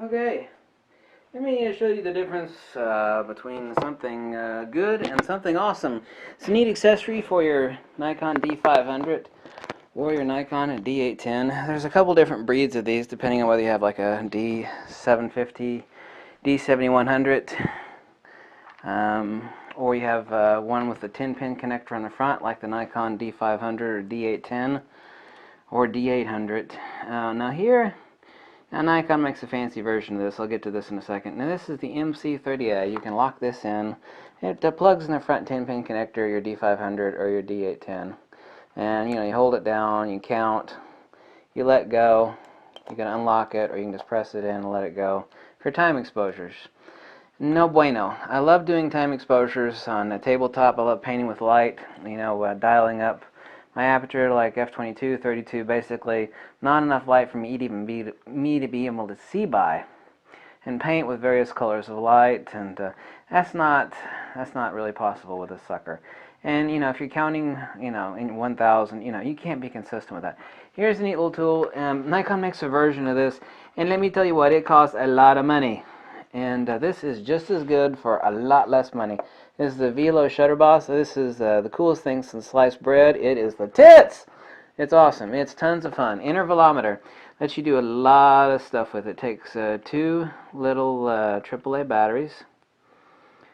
Okay, let me show you the difference between something good and something awesome. It's a neat accessory for your Nikon D500 or your Nikon D810. There's a couple different breeds of these depending on whether you have like a D750, D7100, or you have one with the 10-pin connector on the front like the Nikon D500 or D810 or D800. Now here, Nikon makes a fancy version of this. I'll get to this in a second. Now this is the MC30A. You can lock this in. It plugs in the front 10-pin connector, your D500 or your D810. And you hold it down, you count, you let go. You can unlock it or you can just press it in and let it go. For time exposures, no bueno. I love doing time exposures on a tabletop. I love painting with light, dialing up my aperture to like f22, 32, basically not enough light for me to be able to see by, and paint with various colors of light, and that's not really possible with this sucker. And if you're counting, in 1,000, you can't be consistent with that. Here's a neat little tool. Nikon makes a version of this, and let me tell you what, it costs a lot of money. And this is just as good for a lot less money. This is the Vello Shutterboss. This is the coolest thing since sliced bread. It is the tits! It's awesome. It's tons of fun. Intervalometer lets you do a lot of stuff with it. Takes two little AAA batteries.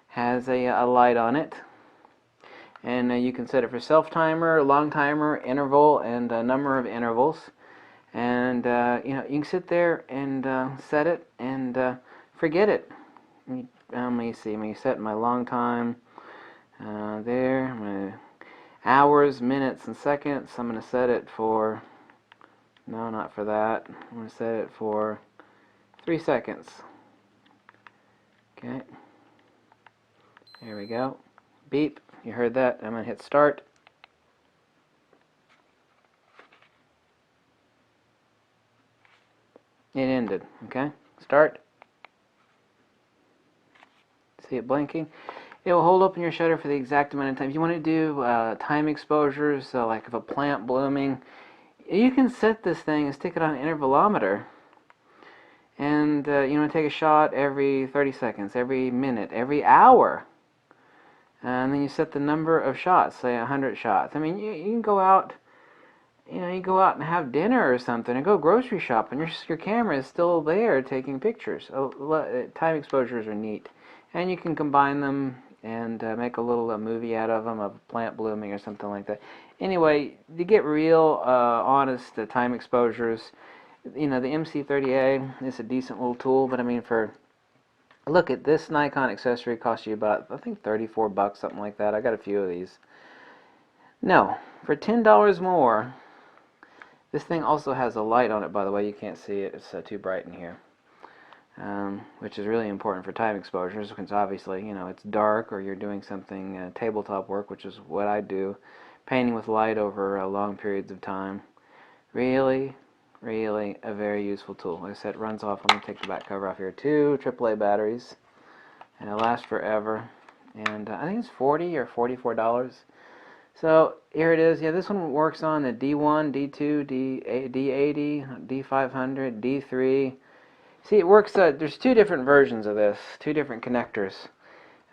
Has a light on it. And you can set it for self-timer, long timer, interval, and a number of intervals. And you can sit there and set it and forget it. Let me see. Let me set my long time there. My hours, minutes, and seconds. I'm going to set it for. No, not for that. I'm going to set it for 3 seconds. Okay. There we go. Beep. You heard that. I'm going to hit start. It ended. Okay. Start. See it blinking? It will hold open your shutter for the exact amount of time. If you want to do time exposures, so like if a plant blooming, you can set this thing and stick it on an intervalometer. And you want to take a shot every 30 seconds, every minute, every hour. And then you set the number of shots, say 100 shots. I mean, you can go out, you go out and have dinner or something, and go grocery shopping. Your camera is still there taking pictures. Time exposures are neat. And you can combine them and make a little movie out of them, of plant blooming or something like that. Anyway, to get real, honest time exposures, the MC30A is a decent little tool, but I mean, look at this Nikon accessory costs you about, I think, 34 bucks, something like that. I got a few of these. No, for $10 more, this thing also has a light on it, by the way. You can't see it, it's too bright in here. Which is really important for time exposures, because obviously, it's dark, or you're doing something tabletop work, which is what I do, painting with light over long periods of time. Really, really a very useful tool. Like I said, it runs off. Let me take the back cover off here. 2 AAA batteries, and it lasts forever. And I think it's $40 or $44. So here it is. Yeah, this one works on the D1, D2, D80, D500, D3. See, it works, there's 2 different versions of this, 2 different connectors.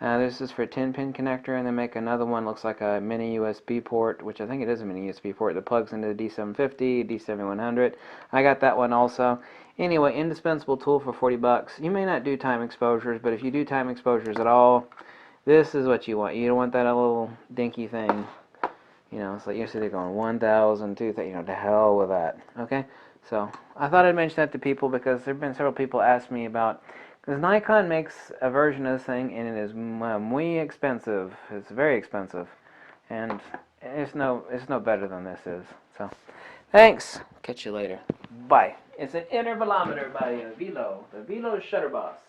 This is for a 10-pin connector, and they make another one, looks like a mini USB port, which I think it is a mini USB port that plugs into the D750, D7100. I got that one also. Anyway, indispensable tool for 40 bucks. You may not do time exposures, but if you do time exposures at all, this is what you want. You don't want that little dinky thing. It's like you're sitting there going 1,000, 2,000, to hell with that. Okay? So I thought I'd mention that to people because there have been several people ask me about, because Nikon makes a version of this thing and it is muy expensive. It's very expensive, and it's no better than this is. So thanks. Catch you later. Bye. It's an intervalometer by Vello, the Vello Shutterboss.